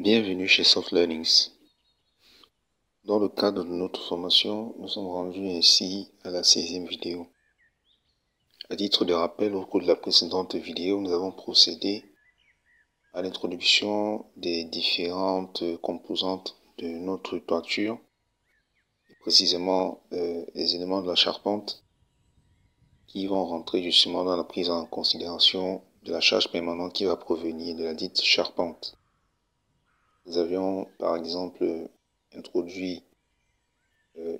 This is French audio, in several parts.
Bienvenue chez Soft Learnings. Dans le cadre de notre formation, nous sommes rendus ainsi à la 16e vidéo. À titre de rappel, au cours de la précédente vidéo, nous avons procédé à l'introduction des différentes composantes de notre toiture, et précisément les éléments de la charpente qui vont rentrer justement dans la prise en considération de la charge permanente qui va provenir de la dite charpente. Nous avions par exemple introduit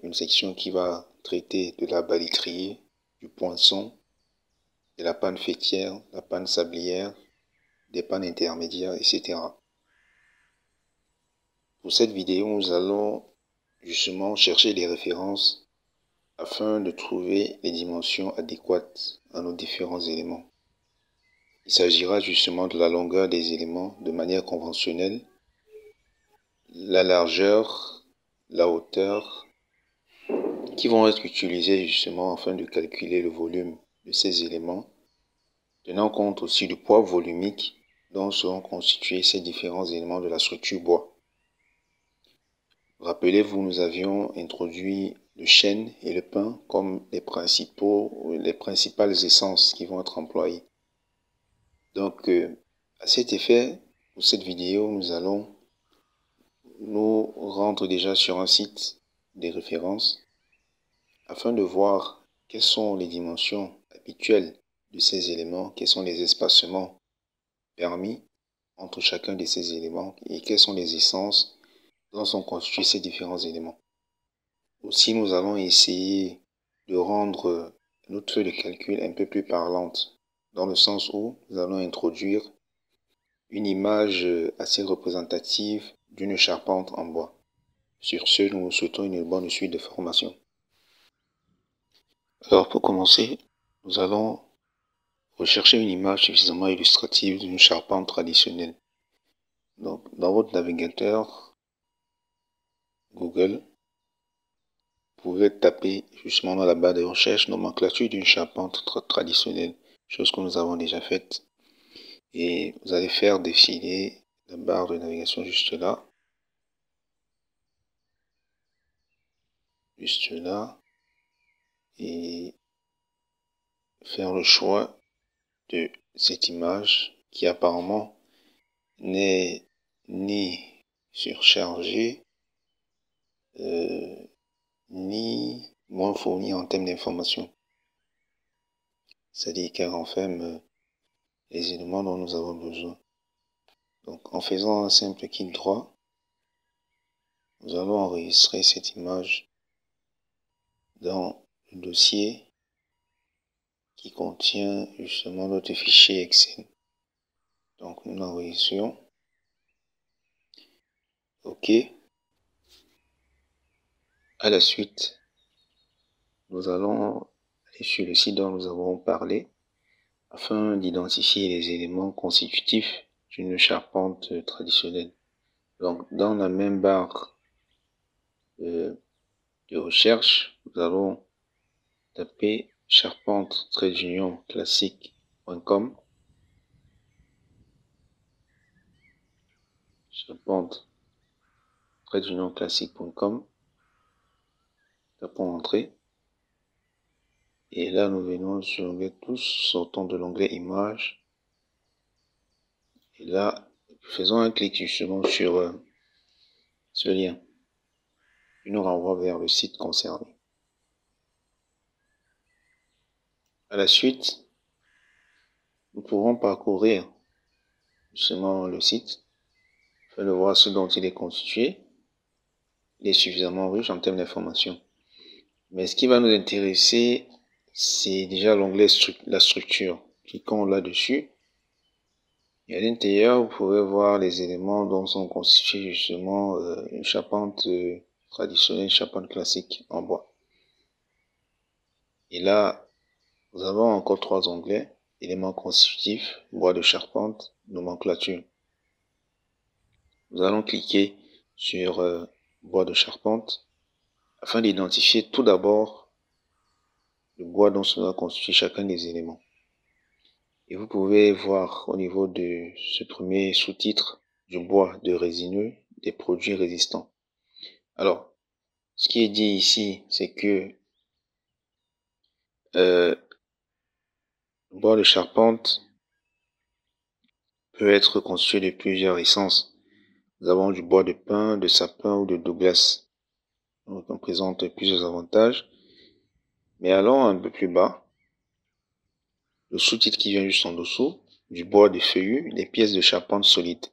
une section qui va traiter de la balytrie, du poinçon, de la panne faîtière, la panne sablière, des pannes intermédiaires, etc. Pour cette vidéo, nous allons justement chercher des références afin de trouver les dimensions adéquates à nos différents éléments. Il s'agira justement de la longueur des éléments de manière conventionnelle, la largeur, la hauteur, qui vont être utilisés justement afin de calculer le volume de ces éléments, tenant compte aussi du poids volumique dont seront constitués ces différents éléments de la structure bois. Rappelez-vous, nous avions introduit le chêne et le pin comme les principales essences qui vont être employées. Donc, à cet effet, pour cette vidéo, nous allons nous rendre déjà sur un site des références afin de voir quelles sont les dimensions habituelles de ces éléments, quels sont les espacements permis entre chacun de ces éléments et quelles sont les essences dont sont constitués ces différents éléments. Aussi, nous allons essayer de rendre notre feuille de calcul un peu plus parlante, dans le sens où nous allons introduire une image assez représentative d'une charpente en bois. Sur ce, nous vous souhaitons une bonne suite de formation. Alors pour commencer, nous allons rechercher une image suffisamment illustrative d'une charpente traditionnelle. Donc dans votre navigateur Google, vous pouvez taper justement dans la barre de recherche nomenclature d'une charpente traditionnelle, chose que nous avons déjà faite. Et vous allez faire défiler la barre de navigation juste là. Juste là. Et faire le choix de cette image qui apparemment n'est ni surchargée ni moins fournie en termes d'information. C'est-à-dire qu'elle renferme les éléments dont nous avons besoin. Donc en faisant un simple clic droit, nous allons enregistrer cette image dans le dossier qui contient justement notre fichier Excel. Donc nous l'enregistrons. OK. À la suite, nous allons aller sur le site dont nous avons parlé afin d'identifier les éléments constitutifs d'une charpente traditionnelle. Donc dans la même barre de recherche, nous allons taper charpente-classique.com, charpente-classique.com, tapons entrée, et là nous venons sur l'onglet tous, sortons de l'onglet images, et là faisons un clic justement sur ce lien qui nous renvoie vers le site concerné. À la suite, nous pourrons parcourir justement le site afin de voir ce dont il est constitué. Il est suffisamment riche en termes d'informations. Mais ce qui va nous intéresser, c'est déjà l'onglet la structure. Cliquons là-dessus. Et à l'intérieur, vous pouvez voir les éléments dont sont constitués justement une charpente traditionnelle, charpente classique en bois. Et là, nous avons encore 3 onglets. Éléments constitutifs, bois de charpente, nomenclature. Nous allons cliquer sur bois de charpente afin d'identifier tout d'abord le bois dont sera constitué chacun des éléments. Et vous pouvez voir au niveau de ce premier sous-titre du bois de résineux, des produits résistants. Alors, ce qui est dit ici, c'est que le bois de charpente peut être constitué de plusieurs essences. Nous avons du bois de pin, de sapin ou de Douglas. Donc, on présente plusieurs avantages. Mais allons un peu plus bas. Le sous-titre qui vient juste en dessous, du bois de feuillu, des pièces de charpente solides.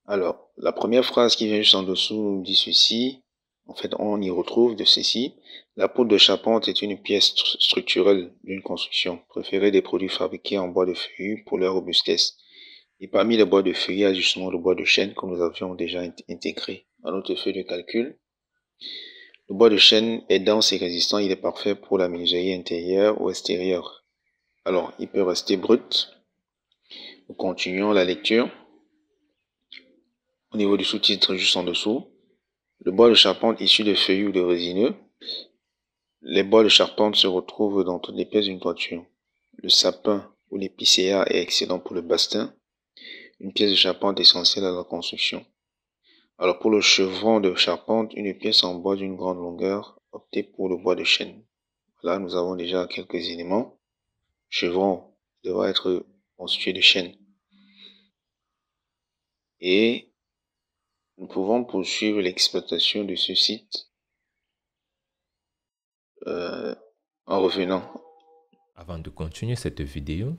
Alors, la première phrase qui vient juste en dessous dit ceci. En fait, on y retrouve de ceci. La poutre de charpente est une pièce structurelle d'une construction, préférée des produits fabriqués en bois de feuillu pour leur robustesse. Et parmi les bois de feuillu, il y a justement le bois de chêne que nous avions déjà intégré à notre feuille de calcul. Le bois de chêne est dense et résistant, il est parfait pour la menuiserie intérieure ou extérieure. Alors, il peut rester brut. Nous continuons la lecture. Au niveau du sous-titre juste en dessous, le bois de charpente issu de feuillus ou de résineux. Les bois de charpente se retrouvent dans toutes les pièces d'une toiture. Le sapin ou l'épicéa est excellent pour le bastin, une pièce de charpente essentielle à la construction. Alors pour le chevron de charpente, une pièce en bois d'une grande longueur, optez pour le bois de chêne. Là, nous avons déjà quelques éléments. Chevron devra être constitué de chêne. Et nous pouvons poursuivre l'exploitation de ce site en revenant. Avant de continuer cette vidéo,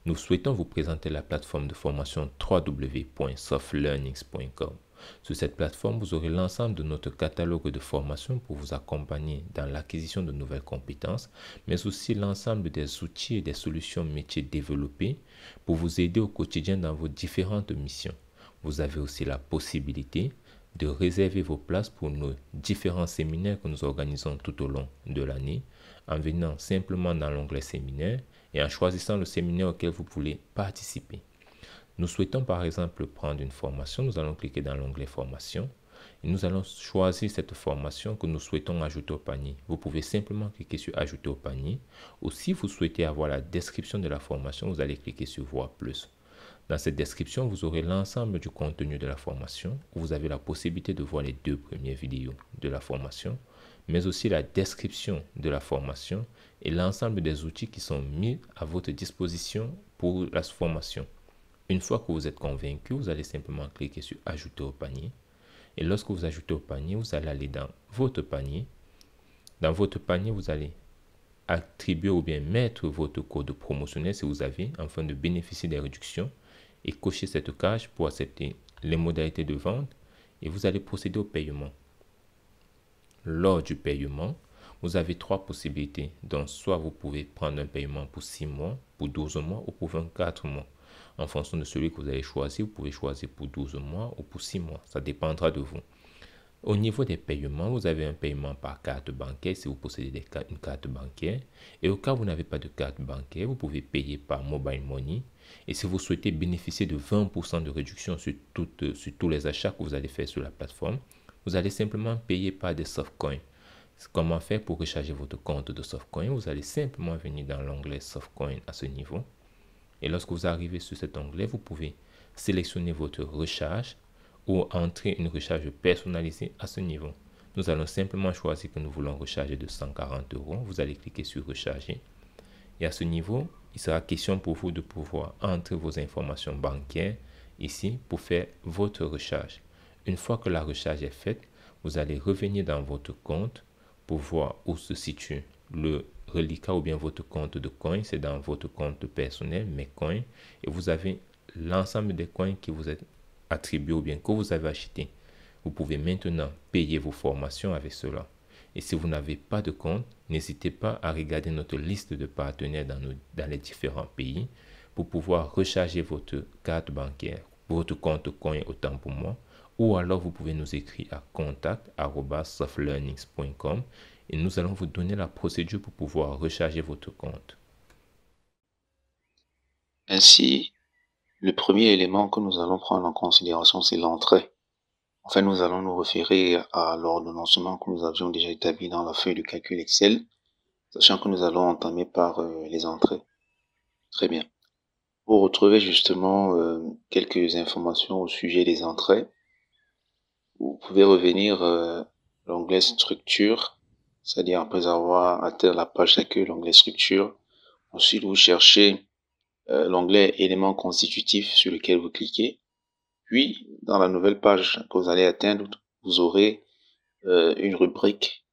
nous souhaitons vous présenter la plateforme de formation www.softlearnings.com. Sur cette plateforme, vous aurez l'ensemble de notre catalogue de formations pour vous accompagner dans l'acquisition de nouvelles compétences, mais aussi l'ensemble des outils et des solutions métiers développés pour vous aider au quotidien dans vos différentes missions. Vous avez aussi la possibilité de réserver vos places pour nos différents séminaires que nous organisons tout au long de l'année en venant simplement dans l'onglet séminaire et en choisissant le séminaire auquel vous voulez participer. Nous souhaitons par exemple prendre une formation, nous allons cliquer dans l'onglet formation et nous allons choisir cette formation que nous souhaitons ajouter au panier. Vous pouvez simplement cliquer sur ajouter au panier ou si vous souhaitez avoir la description de la formation, vous allez cliquer sur voir plus. Dans cette description, vous aurez l'ensemble du contenu de la formation où vous avez la possibilité de voir les 2 premières vidéos de la formation, mais aussi la description de la formation et l'ensemble des outils qui sont mis à votre disposition pour la formation. Une fois que vous êtes convaincu, vous allez simplement cliquer sur ajouter au panier. Et lorsque vous ajoutez au panier, vous allez aller dans votre panier. Dans votre panier, vous allez attribuer ou bien mettre votre code promotionnel si vous avez, afin de bénéficier des réductions et cocher cette case pour accepter les modalités de vente et vous allez procéder au paiement. Lors du paiement, vous avez 3 possibilités. Donc, soit vous pouvez prendre un paiement pour 6 mois, pour 12 mois ou pour 24 mois. En fonction de celui que vous allez choisir, vous pouvez choisir pour 12 mois ou pour 6 mois. Ça dépendra de vous. Au niveau des paiements, vous avez un paiement par carte bancaire si vous possédez une carte bancaire. Et au cas où vous n'avez pas de carte bancaire, vous pouvez payer par mobile money. Et si vous souhaitez bénéficier de 20% de réduction sur tous les achats que vous allez faire sur la plateforme, vous allez simplement payer par des softcoins. Comment faire pour recharger votre compte de softcoin? Vous allez simplement venir dans l'onglet softcoin à ce niveau. Et lorsque vous arrivez sur cet onglet, vous pouvez sélectionner votre recharge ou entrer une recharge personnalisée à ce niveau. Nous allons simplement choisir que nous voulons recharger de 140 €. Vous allez cliquer sur recharger. Et à ce niveau, il sera question pour vous de pouvoir entrer vos informations bancaires ici pour faire votre recharge. Une fois que la recharge est faite, vous allez revenir dans votre compte pour voir où se situe le reliquat ou bien votre compte de coins. C'est dans votre compte personnel, mes coins. Et vous avez l'ensemble des coins qui vous est attribué ou bien que vous avez acheté. Vous pouvez maintenant payer vos formations avec cela. Et si vous n'avez pas de compte, n'hésitez pas à regarder notre liste de partenaires dans les différents pays pour pouvoir recharger votre carte bancaire, votre compte coin autant pour moi. Ou alors vous pouvez nous écrire à contact@softlearnings.com et nous allons vous donner la procédure pour pouvoir recharger votre compte. Ainsi, le premier élément que nous allons prendre en considération, c'est l'entrée. En fait, nous allons nous référer à l'ordonnancement que nous avions déjà établi dans la feuille de calcul Excel, sachant que nous allons entamer par les entrées. Très bien. Pour retrouver justement quelques informations au sujet des entrées, vous pouvez revenir à l'onglet structure, c'est-à-dire après avoir atteint la page d'accueil, l'onglet structure. Ensuite, vous cherchez l'onglet éléments constitutifs sur lequel vous cliquez. Puis, dans la nouvelle page que vous allez atteindre, vous aurez une rubrique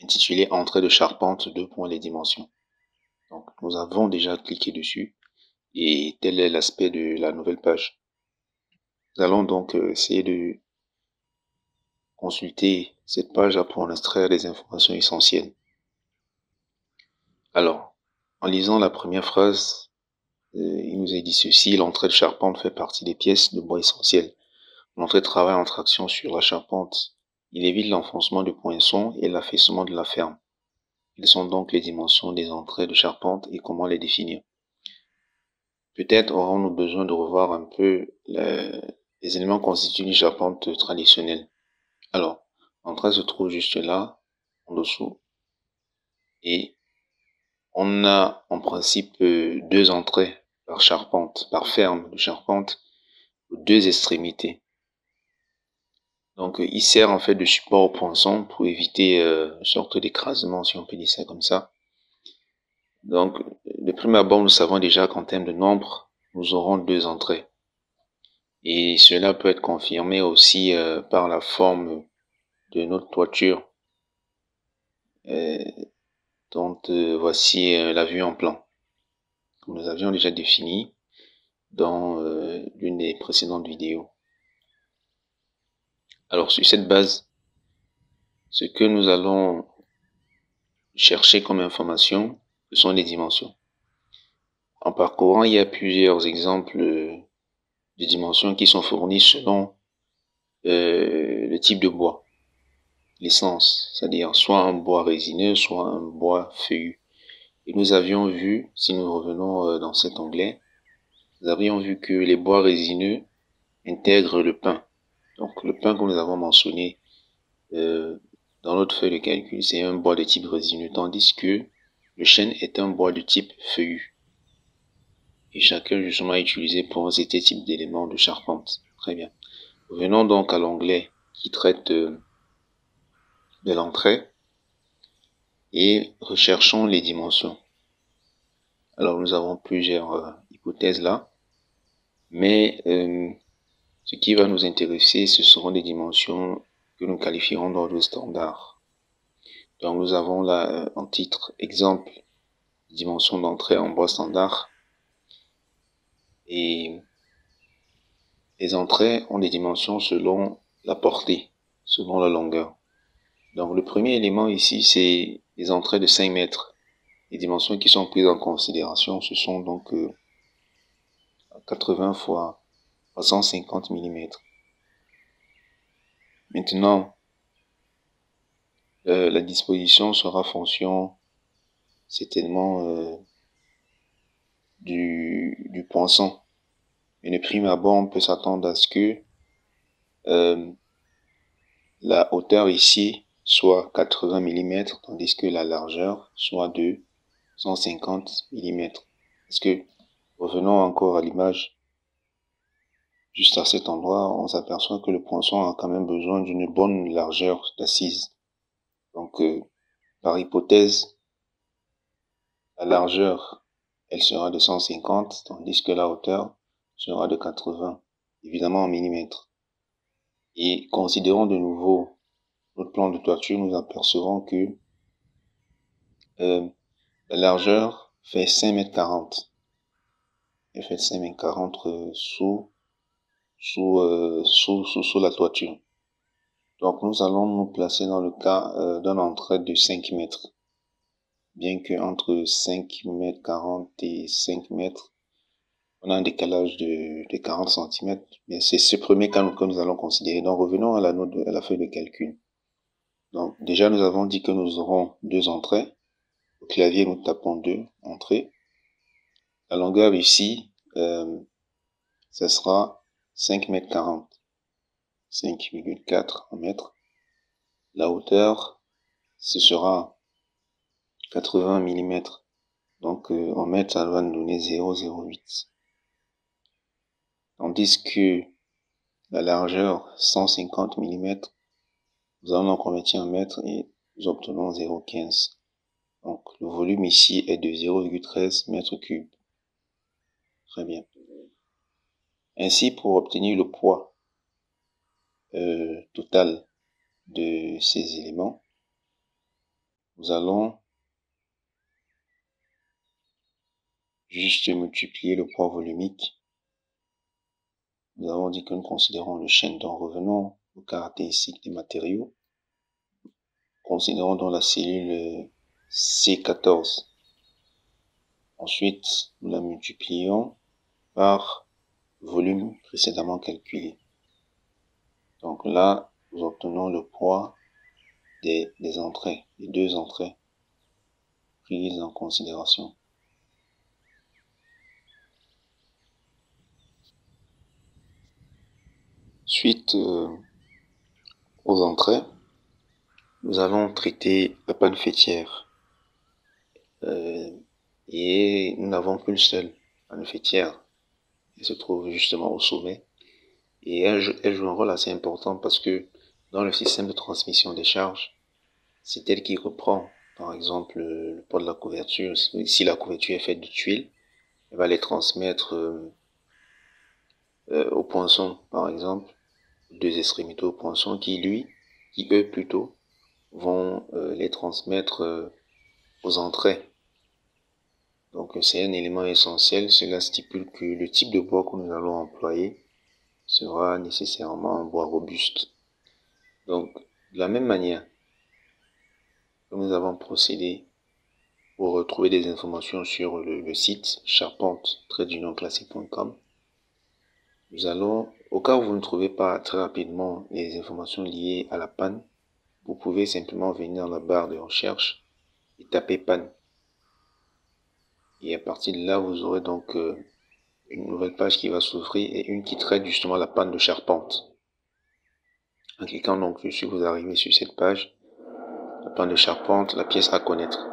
intitulée Entrée de charpente, les dimensions. Donc, nous avons déjà cliqué dessus et tel est l'aspect de la nouvelle page. Nous allons donc essayer de consulter cette page pour en extraire des informations essentielles. Alors, en lisant la première phrase, il nous est dit ceci: l'entrée de charpente fait partie des pièces de bois essentielles. L'entrée travaille en traction sur la charpente. Il évite l'enfoncement du poinçon et l'affaissement de la ferme. Quelles sont donc les dimensions des entrées de charpente et comment les définir? Peut-être aurons-nous besoin de revoir un peu les éléments constitutifs d'une charpente traditionnelle. Alors, l'entrée se trouve juste là, en dessous, et on a en principe deux entrées par charpente, par ferme de charpente, aux deux extrémités. Donc, il sert en fait de support au poinçon pour éviter une sorte d'écrasement, si on peut dire ça comme ça. Donc, de prime abord, nous savons déjà qu'en termes de nombre, nous aurons deux entrées. Et cela peut être confirmé aussi par la forme de notre toiture, dont voici la vue en plan, que nous avions déjà défini dans l'une des précédentes vidéos. Alors, sur cette base, ce que nous allons chercher comme information, ce sont les dimensions. En parcourant, il y a plusieurs exemples de dimensions qui sont fournies selon le type de bois, l'essence, c'est-à-dire soit un bois résineux, soit un bois feuillu. Et nous avions vu, si nous revenons dans cet onglet, nous avions vu que les bois résineux intègrent le pin. Donc le pin que nous avons mentionné dans notre feuille de calcul, c'est un bois de type résineux, tandis que le chêne est un bois de type feuillu. Et chacun justement est utilisé pour ces types d'éléments de charpente. Très bien. Revenons donc à l'onglet qui traite de l'entrée et recherchons les dimensions. Alors nous avons plusieurs hypothèses là, mais ce qui va nous intéresser, ce seront des dimensions que nous qualifierons d'ordre standard. Donc nous avons là en titre exemple dimension d'entrée en bois standard, et les entrées ont des dimensions selon la portée, selon la longueur. Donc le premier élément ici, c'est les entrées de 5 mètres. Les dimensions qui sont prises en considération, ce sont donc 80 fois 350 mm. Maintenant, la disposition sera fonction certainement du poinçon. Mais de prime abord, on peut s'attendre à ce que la hauteur ici soit 80 mm, tandis que la largeur soit de 150 mm. Parce que, revenons encore à l'image, juste à cet endroit, on s'aperçoit que le poinçon a quand même besoin d'une bonne largeur d'assise. Donc, par hypothèse, la largeur, elle sera de 150, tandis que la hauteur sera de 80, évidemment en millimètres. Et considérons de nouveau notre plan de toiture, nous apercevons que la largeur fait 5,40 m. Elle fait 5,40 m sous la toiture. Donc nous allons nous placer dans le cas d'une entrée de 5 mètres. Bien que entre 5,40 m et 5 mètres, on a un décalage de 40 cm. Mais c'est ce premier cas que nous allons considérer. Donc revenons à la feuille de calcul. Donc déjà nous avons dit que nous aurons deux entrées. Au clavier nous tapons 2 entrées. La longueur ici, ce sera 5,40 m. 5,4 en mètres. La hauteur, ce sera 80 mm. Donc en mètres, ça va nous donner 0,08. tandis que la largeur 150 mm, nous allons en convertir en mètres et nous obtenons 0,15. Donc le volume ici est de 0,13 mètres cubes. Très bien. Ainsi, pour obtenir le poids total de ces éléments, nous allons juste multiplier le poids volumique. Nous avons dit que nous considérons le chêne. Donc revenons aux caractéristiques des matériaux. Considérons donc la cellule C14. Ensuite, nous la multiplions par volume précédemment calculé. Donc là, nous obtenons le poids des entrées, des deux entrées prises en considération. Suite aux entrées, nous allons traiter la panne faîtière. Et nous n'avons qu'une seule panne faîtière. Elle se trouve justement au sommet. Et elle joue un rôle assez important parce que dans le système de transmission des charges, c'est elle qui reprend, par exemple, le poids de la couverture. Si la couverture est faite de tuiles, elle va les transmettre au poinçon, par exemple, deux extrémités au poinçon, qui eux plutôt, vont les transmettre aux entrées. Donc c'est un élément essentiel. Cela stipule que le type de bois que nous allons employer sera nécessairement un bois robuste. Donc de la même manière que nous avons procédé pour retrouver des informations sur le site charpente-classique.com, nous allons, au cas où vous ne trouvez pas très rapidement les informations liées à la panne, vous pouvez simplement venir dans la barre de recherche et taper panne. Et à partir de là, vous aurez donc une nouvelle page qui va s'ouvrir et une qui traite justement la panne de charpente. En cliquant donc dessus, vous arrivez sur cette page, la panne de charpente, la pièce à connaître.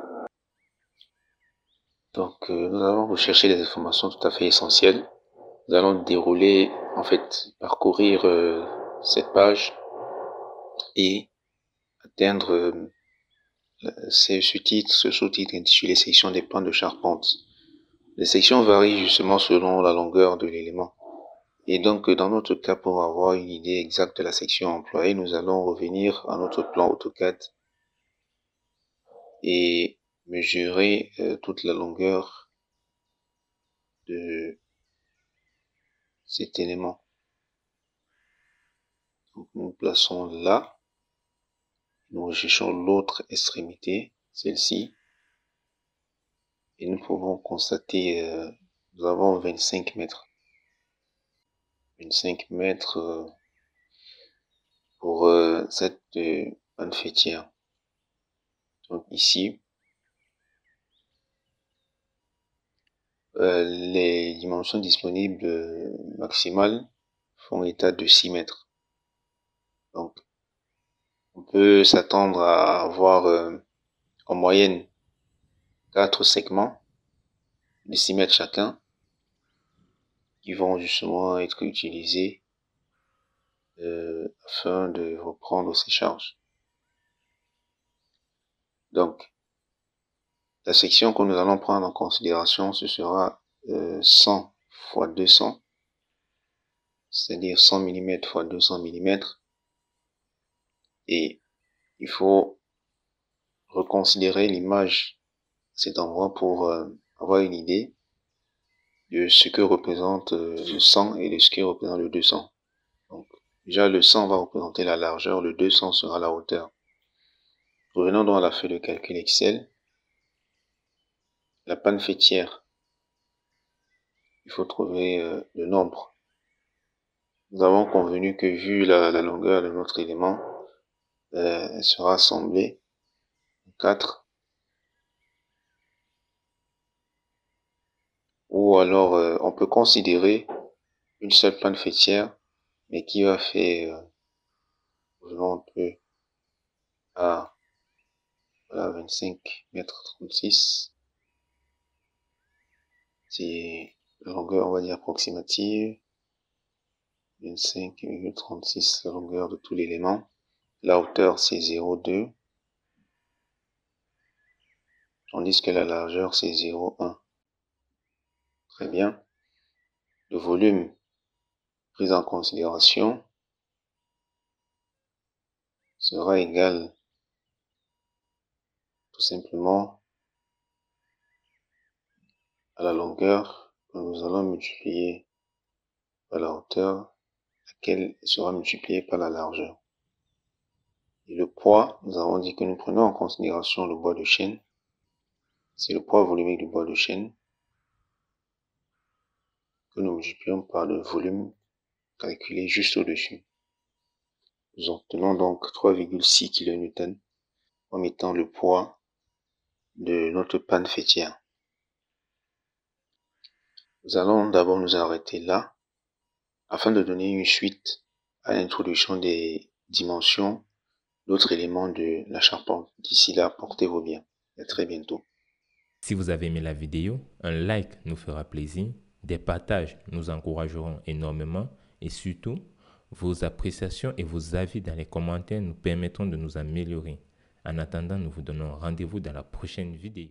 Donc nous allons rechercher des informations tout à fait essentielles. Nous allons dérouler, en fait, parcourir cette page et atteindre ce sous-titre intitulé section des pannes de charpente. Les sections varient justement selon la longueur de l'élément. Et donc, dans notre cas, pour avoir une idée exacte de la section employée, nous allons revenir à notre plan AutoCAD et mesurer toute la longueur de cet élément. Donc, nous plaçons là. Nous recherchons l'autre extrémité, celle-ci. Et nous pouvons constater, nous avons 25 mètres. 25 mètres pour cette panne faîtière. Donc ici, les dimensions disponibles maximales font état de 6 mètres. Donc, on peut s'attendre à avoir en moyenne 4 segments de 6 mètres chacun qui vont justement être utilisés afin de reprendre ces charges. Donc, la section que nous allons prendre en considération, ce sera 100 x 200, c'est-à-dire 100 mm x 200 mm. Et il faut reconsidérer l'image à cet endroit pour avoir une idée de ce que représente le 100 et de ce que représente le 200. Donc, déjà, le 100 va représenter la largeur, le 200 sera la hauteur. Revenons donc à la feuille de calcul Excel. La panne faîtière, il faut trouver le nombre. Nous avons convenu que vu la longueur de notre élément, elle sera assemblée en 4. Ou alors on peut considérer une seule panne faîtière, mais qui va faire un peu à voilà, 25 mètres 36. C'est la longueur, on va dire, approximative. 25,36 la longueur de tout l'élément. La hauteur, c'est 0,2. Tandis que la largeur, c'est 0,1. Très bien. Le volume pris en considération sera égal tout simplement à la longueur que nous allons multiplier par la hauteur, laquelle sera multipliée par la largeur. Et le poids, nous avons dit que nous prenons en considération le bois de chêne. C'est le poids volumique du bois de chêne que nous multiplions par le volume calculé juste au-dessus. Nous obtenons donc 3,6 kN comme étant le poids de notre panne faîtière. Nous allons d'abord nous arrêter là afin de donner une suite à l'introduction des dimensions d'autres éléments de la charpente. D'ici là, portez-vous bien. À très bientôt. Si vous avez aimé la vidéo, un like nous fera plaisir, des partages nous encourageront énormément et surtout, vos appréciations et vos avis dans les commentaires nous permettront de nous améliorer. En attendant, nous vous donnons rendez-vous dans la prochaine vidéo.